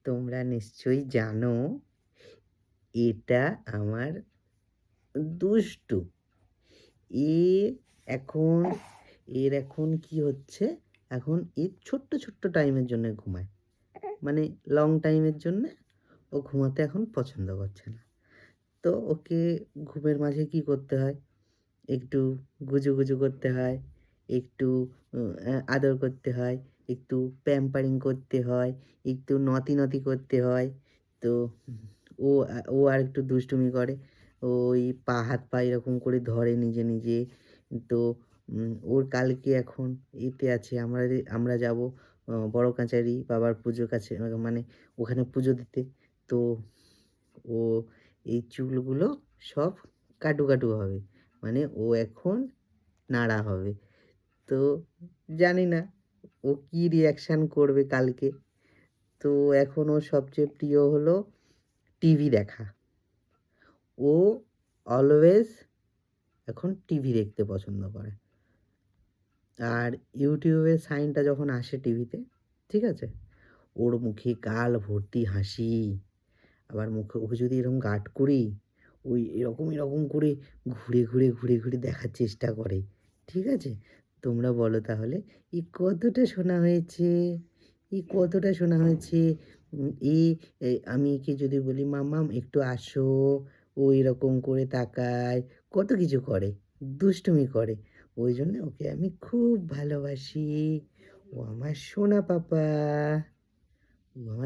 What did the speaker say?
তোমরা নিশ্চয়ই জানো এটা আমার দুষ্টু। এ এখন এর এখন কি হচ্ছে, এখন ছোট্ট, ছোট্ট টাইমের জন্যে ঘুমায়। মানে লং টাইমের জন্যে ও ঘুমাতে এখন পছন্দ করছে না। তো ওকে ঘুমের মাঝে কি করতে হয়? একটু গুজু করতে হয়, একটু আদর করতে হয়, একটু প্যাম্পারিং করতে হয়, একটু নতি করতে হয়। তো ও আরেকটু দুষ্টুমি করে। ওই হাত পা এরকম করে ধরে নিজে। তো ওর কালকে এখন এতে আছে, আমরা যাবো বড় কাচারি বাবার পুজোর কাছে, মানে ওখানে পুজো দিতে। তো ও এই চুলগুলো সব কাটু হবে। মানে ও এখন নাড়া হবে। তো জানি না ও কি রিঅ্যাকশান করবে কালকে। তো এখন ওর সবচেয়ে প্রিয় হলো টিভি দেখা। ও অলওয়েজ এখন টিভি দেখতে পছন্দ করে। আর ইউটিউবের সাইনটা যখন আসে টিভিতে, ঠিক আছে? ওর মুখে গাল ভর্তি হাসি। আবার মুখে ওকে যদি এরকম গার্ড করি, ওই এরকম করে ঘুরে দেখার চেষ্টা করে। ঠিক আছে? তোমরা বলো তাহলে কতটা শোনা হয়েছে? কতটা শোনা হয়েছে? উম এ এ আমি একে যদি বলি, "মাম্মাম একটু আসো।" ও এরকম করে তাকায়, কত কিছু করে, দুষ্টুমি করে। ওইজন্য ওকে আমি খুব ভালোবাসি। ও আমার সোনা পাপা। ও আমার